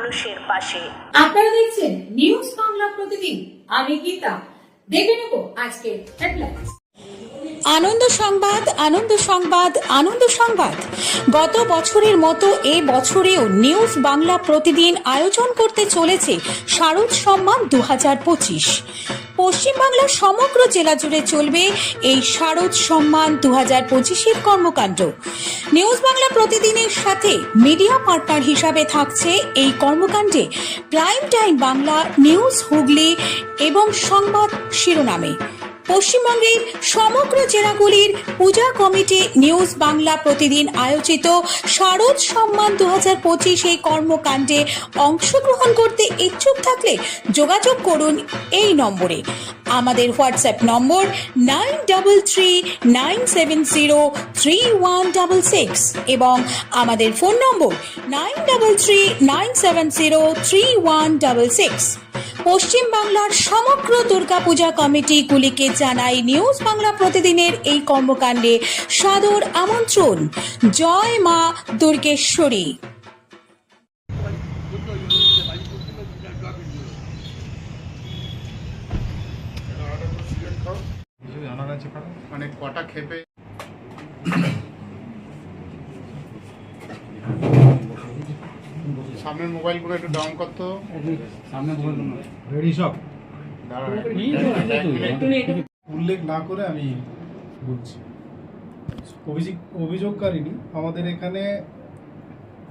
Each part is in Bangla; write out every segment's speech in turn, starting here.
মানুষের পাশে। আপনারা দেখছেন নিউজ বাংলা প্রতিদিন। আমি গীতা। দেখে নেব আজকে হেডলাইন্স। আনন্দ সংবাদ, আনন্দ সংবাদ, আনন্দ সংবাদ। গত বছরের মতো এ বছরেও নিউজ বাংলা প্রতিদিন আয়োজন করতে চলেছে শারদ সম্মান 2025। পশ্চিমবাংলার সমগ্র জেলা জুড়ে চলবে এই শারদ সম্মান 2025-এর কর্মকাণ্ড। নিউজ বাংলা প্রতিদিনের সাথে মিডিয়া পার্টনার হিসাবে থাকছে এই কর্মকাণ্ডে prime time Bangla, news Hooghly এবং সংবাদ শিরোনামে। পশ্চিমবঙ্গের সমগ্র জেলাগুলির পূজা কমিটি নিউজ বাংলা প্রতিদিন আয়োজিত শারদ সম্মান 2025 এই কর্মকাণ্ডে অংশগ্রহণ করতে ইচ্ছুক থাকলে যোগাযোগ করুন এই নম্বরে। আমাদের হোয়াটসঅ্যাপ নম্বর 9339703166 এবং আমাদের ফোন নম্বর 9339703166। পশ্চিম বাংলার সমগ্র দুর্গাপূজা কমিটিগুলিকে জানাই নিউজ বাংলা প্রতিদিনের এই কর্মকাণ্ডে সাদর আমন্ত্রণ। জয় মা দুর্গেশ্বরী। মানে কটা খেপে সামনের মোবাইলগুলো একটু ডাউন করতো, সামনে রেডি সব উল্লেখ না করে আমি বলছি। অভিযোগকারিনী আমাদের এখানে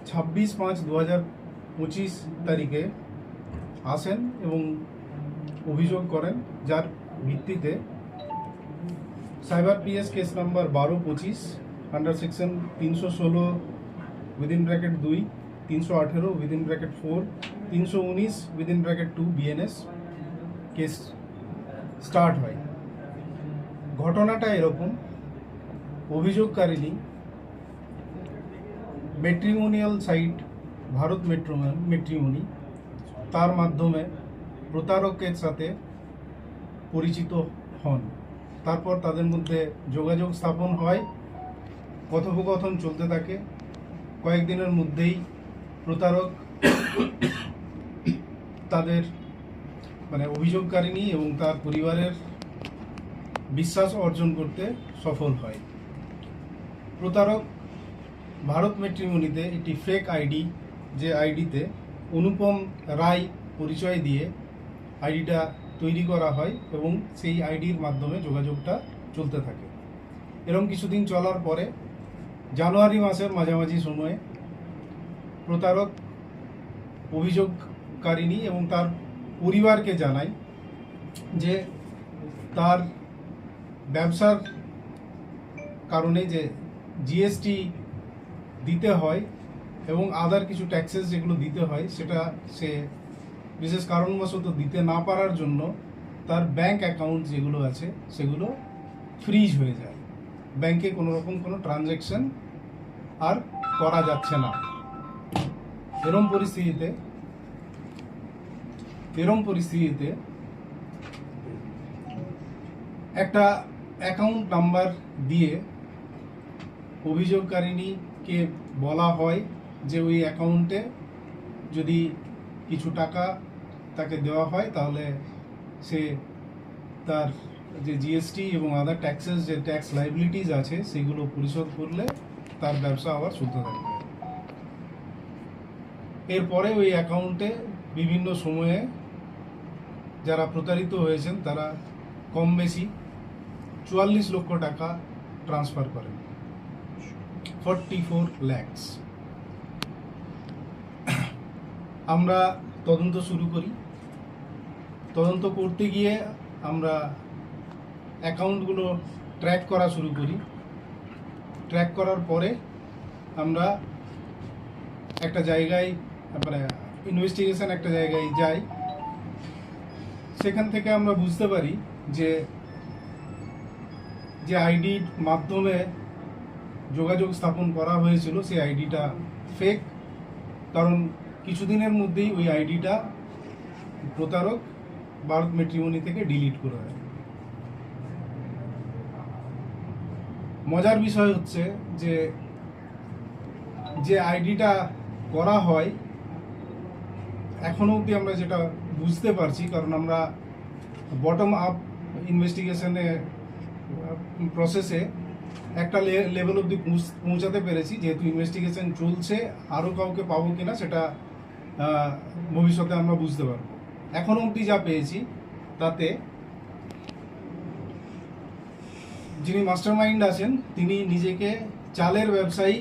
26/5/2025 তারিখে আসেন এবং অভিযোগ করেন, যার ভিত্তিতে cyber PS case number 1225 under section 316 within bracket 2, 318 within bracket 4, 319 within bracket 2 BNS case start হয়। ঘটনাটা এরকম, অভিযোগকারিনী ম্যাট্রিমোনিয়াল সাইট ভারত ম্যাট্রিমনি তার মাধ্যমে প্রতারকের সাথে পরিচিত হন। তারপর তাদের মধ্যে যোগাযোগ স্থাপন হয়, কথোপকথন চলতে থাকে। কয়েকদিনের মধ্যেই প্রতারক তাদের অভিযোগকারিনী এবং তার পরিবারের বিশ্বাস অর্জন করতে সফল হয়। প্রতারক ভারত ম্যাট্রিমনিতে একটি ফেক আইডি, যে আইডিতে অনুপম রায় পরিচয় দিয়ে আইডিটা তৈরি করা হয় এবং সেই আইডির মাধ্যমে যোগাযোগটা চলতে থাকে। এরকম কিছুদিন চলার পরে জানুয়ারি মাসের মাঝামাঝি সময়ে প্রতারক অভিযোগকারিনী এবং তার পরিবারকে জানায় যে তার ব্যবসার কারণে যে জিএসটি দিতে হয় এবং আদার কিছু ট্যাক্সেস যেগুলো দিতে হয়, সেটা সে বিশেষ কারণবশত দিতে না পারার জন্য তার ব্যাংক অ্যাকাউন্ট যেগুলো আছে সেগুলো ফ্রিজ হয়ে যায়। ব্যাংকে কোনো রকম কোনো ট্রানজ্যাকশন আর করা যাচ্ছে না। এরম পরিস্থিতিতে একটা অ্যাকাউন্ট নাম্বার দিয়ে অভিযোগকারিনীকে বলা হয় যে ওই অ্যাকাউন্টে যদি কিছু টাকা তাকে দেওয়া হয় তাহলে সে তার যে জিএসটি এবং আদার ট্যাক্সেস, যে ট্যাক্স লাইবিলিটিস আছে সেগুলো পরিশোধ করলে তার ব্যবসা আবার চলতে থাকবে। এরপরে ওই অ্যাকাউন্টে বিভিন্ন সময়ে যারা প্রতারিত হয়েছেন তারা কম বেশি 44 লক্ষ টাকা ট্রান্সফার করেন, 44 lakhs। আমরা তদন্ত শুরু করি। তদন্ত করতে গিয়ে আমরা অ্যাকাউন্টগুলো ট্র্যাক করা শুরু করি। ট্র্যাক করার পরে আমরা একটা জায়গায় ইনভেস্টিগেশন একটা জায়গায় যাই। সেখান থেকে আমরা বুঝতে পারি যে আইডির মাধ্যমে যোগাযোগ স্থাপন করা হয়েছিল সেই আইডিটা ফেক। কারণ কিছুদিনের মধ্যেই ওই আইডিটা প্রতারক ভারত ম্যাট্রিমনি থেকে ডিলিট করে দেয়। মজার বিষয় হচ্ছে যে আইডিটা করা হয় এখনো অবধি আমরা যেটা বুঝতে পারছি, কারণ আমরা বটম আপ ইনভেস্টিগেশনে প্রসেসে একটা লেভেল অবধি পৌঁছাতে পেরেছি, যেহেতু ইনভেস্টিগেশন চলছে, আরও কাউকে পাবো কিনা সেটা ভবিষ্যতে আমরা বুঝতে পারবো। এখনো অবধি যা পেয়েছি তাতে যিনি মাস্টারমাইন্ড আছেন তিনি নিজেকে চালের ব্যবসায়ী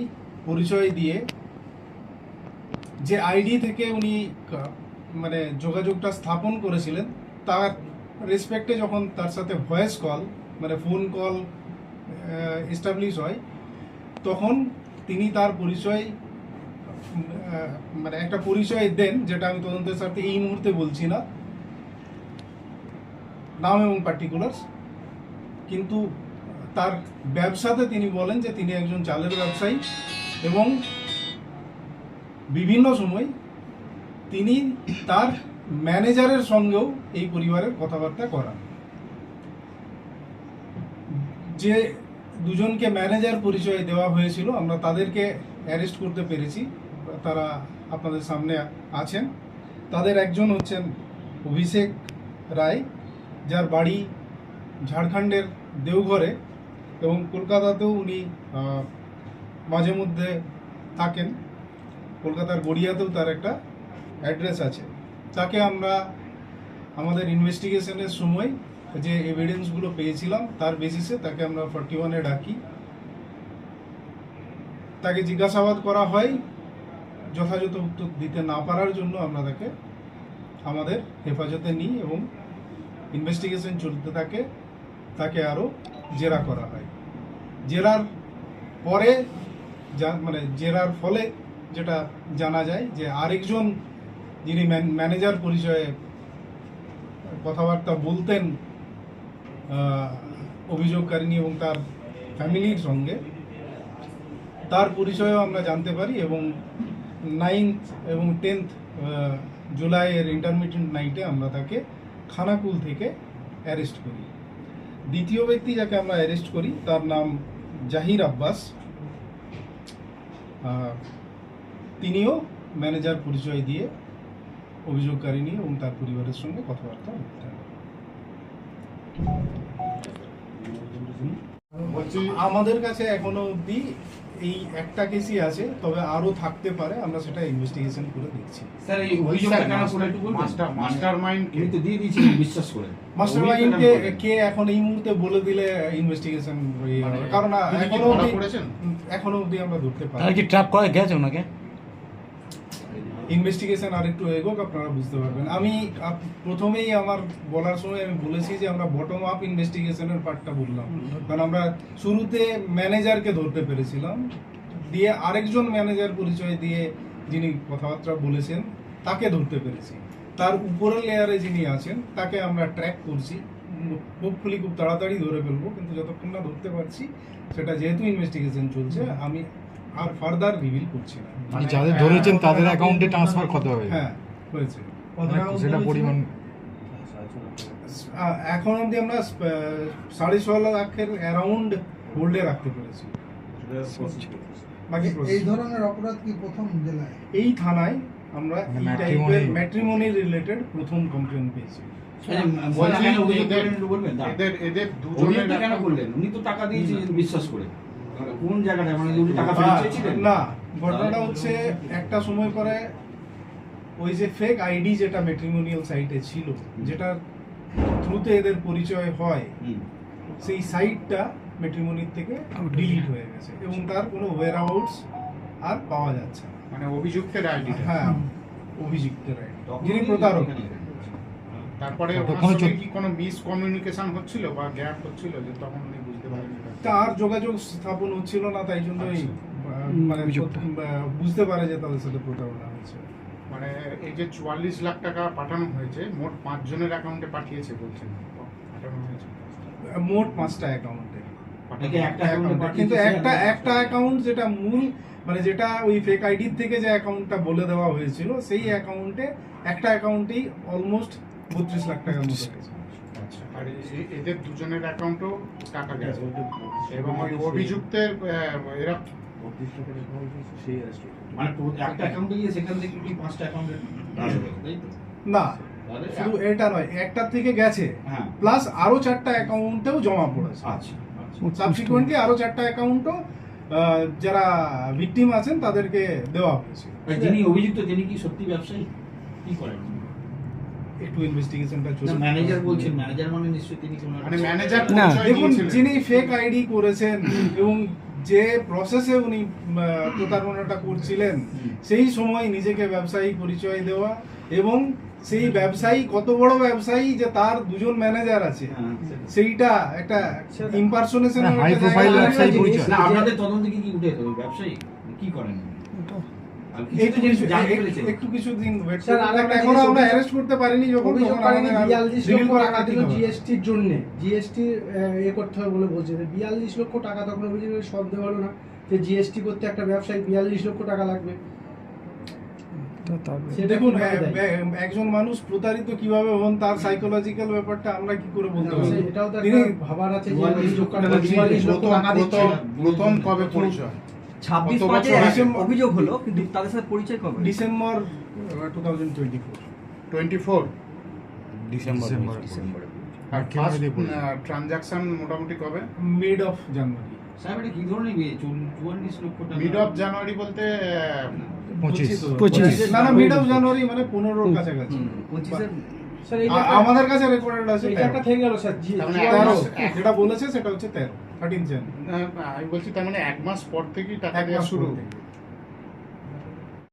পরিচয় দিয়ে যে আইডি থেকে উনি মানে যোগাযোগটা স্থাপন করেছিলেন, তার রেসপেক্টে যখন তার সাথে ভয়েস কল মানে ফোন কল এস্টাবলিশ হয়, তখন তিনি তার পরিচয় মানে একটা পরিচয় দেন, যেটা আমি তদন্তের সাথে এই মুহূর্তে বলছি না নাম এবং পার্টিকুলার্স, কিন্তু তার ব্যবসাতে তিনি বলেন যে তিনি একজন চালের ব্যবসায়ী এবং বিভিন্ন সময় তিনি তার ম্যানেজারের সঙ্গেও এই পরিবারের কথাবার্তা করান। যে দুজনকে ম্যানেজার পরিচয় দেওয়া হয়েছিল আমরা তাদেরকে অ্যারেস্ট করতে পেরেছি, তারা আপনাদের সামনে আছেন। তাদের একজন হচ্ছেন অভিষেক রায়, যার বাড়ি ঝাড়খণ্ডের দেওঘরে এবং কলকাতাতেও উনি মাঝে মধ্যে থাকেন। কলকাতার গড়িয়াতেও তার একটা অ্যাড্রেস আছে। তাকে আমরা আমাদের ইনভেস্টিগেশনের সময় যে এভিডেন্সগুলো পেয়েছিলাম তার বেসিসে তাকে আমরা 41-এ ডাকি, তাকে জিজ্ঞাসাবাদ করা হয়। যথাযথ উত্তর দিতে না পারার জন্য আমরা তাকে আমাদের হেফাজতে নিই এবং ইনভেস্টিগেশন চলতে থাকে, তাকে আরও জেরা করা হয়। জেরার পরে মানে জেরার ফলে যেটা জানা যায় যে আরেকজন যিনি ম্যানেজার পরিচয়ে কথাবার্তা বলতেন অভিযোগকারিনী এবং তার ফ্যামিলির সঙ্গে, তার পরিচয়ও আমরা জানতে পারি এবং 9th এবং 10th জুলাইয়ের ইন্টারমিডিয়েট নাইটে আমরা তাকে খানাকুল থেকে অ্যারেস্ট করি। দ্বিতীয় ব্যক্তি যাকে আমরা অ্যারেস্ট করি তার নাম জাহির আব্বাস, তিনিও ম্যানেজার পরিচয় দিয়ে অভিযোগকারিনী এবং তার পরিবারের সঙ্গে কথাবার্তা বলতেন। আমাদের কাছে এখনো অবধি এই একটা কেসই আছে, তবে আরো থাকতে পারে, আমরা সেটা ইনভেস্টিগেশন করে দেখছি। স্যার এই অভিযোগটা কেন করে একটু বলবেন? মাস্টারমাইন্ড উনি তো দিয়ে দিয়েছিলেন বিশ্বাস করে। মাস্টারমাইন্ডকে কে এখন এই মুহূর্তে বলে দিলে ইনভেস্টিগেশন, কারণ এখনো অবধি আমরা ধরতে পারি। তার কি ট্র্যাপ করা গেছে ওনাকে? ইনভেস্টিগেশন আর একটু এগোক, আপনারা বুঝতে পারবেন। আমি প্রথমেই আমার বলার সময় আমি বলেছি যে আমরা বটম আপ ইনভেস্টিগেশনের পার্টটা বললাম, কারণ আমরা শুরুতে ম্যানেজারকে ধরতে পেরেছিলাম, দিয়ে আরেকজন ম্যানেজার পরিচয় দিয়ে যিনি কথাবার্তা বলেছেন তাকে ধরতে পেরেছি। তার উপরের লেয়ারে যিনি আছেন তাকে আমরা ট্র্যাক করছি, হোপফুলি খুব তাড়াতাড়ি ধরে ফেলবো, কিন্তু যতক্ষণ না ধরতে পারছি সেটা যেহেতু ইনভেস্টিগেশন চলছে আমি আর ফার্দার রিভিল করছি না। মানে যাদের ধরেছেন তাদের অ্যাকাউন্টে ট্রান্সফার কত হবে? হ্যাঁ হয়েছে, সেটা পরিমাণ এখন অবধি আমরা 6.5 লাখের অ্যারাউন্ড হোল্ডে রাখতে পেরেছি। বাকি এই ধরনের অপরাধ কি প্রথম জেলায়? এই থানায় আমরা এই টাইপের ম্যাট্রিমনি রিলেটেড প্রথম কমপ্লেন পেয়েছি। বলছি অভিযোগ করেন একটু বলবেন? এদের অভিযোগটা কেন করলেন? উনি তো টাকা দিয়েছিলেন বিশ্বাস করে, কোন জায়গাটায় মানে উনি টাকা ফেরত চেয়েছিলেন? না, ঘটনাটা হচ্ছে একটা সময় পরে ওই যে ফেক আইডি যেটা ম্যাট্রিমোনিয়াল সাইটে ছিল, যেটা থ্রুতে এদের পরিচয় হয়, সেই সাইটটা ম্যাট্রিমোনির থেকে ডিলিট হয়ে গেছে এবং তার কোনো ওয়্যার আউটস আর পাওয়া যাচ্ছে না। মানে অভিযুক্তের আইডিটা। হ্যাঁ, অভিযুক্তের আইডি, যিনি প্রতারক। তারপরে ওনার সঙ্গে কি কোনো মিসকমিউনিকেশন হচ্ছিল বা গ্যাপ হচ্ছিল যে তখন উনি বুঝতে পারেননি? তার যোগাযোগ স্থাপন হচ্ছিল না, তাই জন্যই মানে বুঝতে পারে যে তাদের সাথে প্রতারণা হয়েছে। মানে এই যে 44 লাখ টাকা পাঠানো হয়েছে, মোট 5 জনের অ্যাকাউন্টে পাঠিয়েছে বলছেন, পাঠানো হয়েছে মোট 5টা অ্যাকাউন্টে, একটা অ্যাকাউন্টে, কিন্তু একটা অ্যাকাউন্ট যেটা মূল মানে যেটা ওই ফেক আইডির থেকে যে অ্যাকাউন্টটা বলে দেওয়া হয়েছিল, সেই অ্যাকাউন্টে একটা অ্যাকাউন্টেই অলমোস্ট 32 লাখ টাকার মতো গেছে। আর এদের দুজনের অ্যাকাউন্টও টাকা গেছে এবং ওই অভিযুক্তের এরা মানে একটা অ্যাকাউন্টে গিয়ে সেখান থেকে কি 5টা অ্যাকাউন্টে তাই তো? না, তাহলে শুধু এটা নয়, একটার থেকে গেছে হ্যাঁ প্লাস আরো 4টা অ্যাকাউন্টেও জমা পড়েছে। আচ্ছা সাবসিকুয়েন্টলি আরো 4টা অ্যাকাউন্টও যারা ভিকটিম আছেন তাদেরকে দেওয়া হয়েছে। আর যিনি অভিযুক্ত তিনি কি সত্যি ব্যবসায়ী কি করেন? একটু ইনভেস্টিগেশনটা না চলছে। ম্যানেজার বলছেন, ম্যানেজার মানে নিশ্চয়ই তিনি কোনো মানে ম্যানেজার না, পরিচয় দেখুন, দিয়েছিলেন। যিনি ফেক আইডি করেছেন এবং যে প্রসেসে উনি প্রতারণাটা করছিলেন সেই সময় নিজেকে ব্যবসায়ী পরিচয় দেওয়া এবং সেই ব্যবসায়ী কত বড় ব্যবসায়ী যে তার দুজন ম্যানেজার আছে হ্যাঁ, সেইটা একটা ইম্পারসোনেশন না, high profile ব্যবসায়ী পরিচয়। না আপনাদের তদন্তে কি উঠে এলো? ওই ব্যবসায়ী কি করেন? আর কিছু একটু তো জিনিস জানতে পেরেছেন? একটু কিছুদিন ওয়েট স্যার, আর একটা এখনো জিনিস আমরা অভিযোগ- অ্যারেস্ট করতে পারিনি যখন অভিযোগকারী 42 লক্ষ টাকা দিল জিএসটি জিএসটির জন্য, জিএসটি করতে হবে বলে বলছে। 42 লক্ষ টাকা তখন অভিযোগের সন্দেহ হলো না যে জিএসটি করতে একটা ব্যবসায়ী 42 লক্ষ টাকা লাগবে? সেটা দেখুন, কিভাবে দেয়? একজন মানুষ প্রতারিত কিভাবে হন তার সাইকোলজিক্যাল ব্যাপারটা আমরা কি করে বলতে পারি? এটাও তো তিনি একটা ভাবার আছে যে 42 অভিযোগকারী লক্ষ 42 লক্ষ টাকা দিচ্ছে। প্রথম কবে পরিচয়? 26/5 কত বছর আগে? অভিযোগ হলো, কিন্তু তাদের সাথে পরিচয় কবে? December 2024 24 December. আর কি ফার্স্ট মেরে পড়েছে? ট্রানজাকশন মোটামুটি কবে? Mid of January. সাহেব এটা কি ধরনের বিয়ে? 44 লক্ষ টাকা মিড অফ জানুয়ারি বলতে 25 না না, মিড অফ জানুয়ারি মানে 15 কাছাকাছি। 25-এর স্যার, এই যে একটা- আমাদের কাছে রেকর্ডেড আছে এইটা একটা থেকে গেল স্যার। তার মানে 13 যেটা বলেছে সেটা হচ্ছে 13 জানুয়ারি। আমি বলছি তার মানে 1 মাস পর থেকেই টাকা এক দেওয়া মাস শুরু। পর থেকে।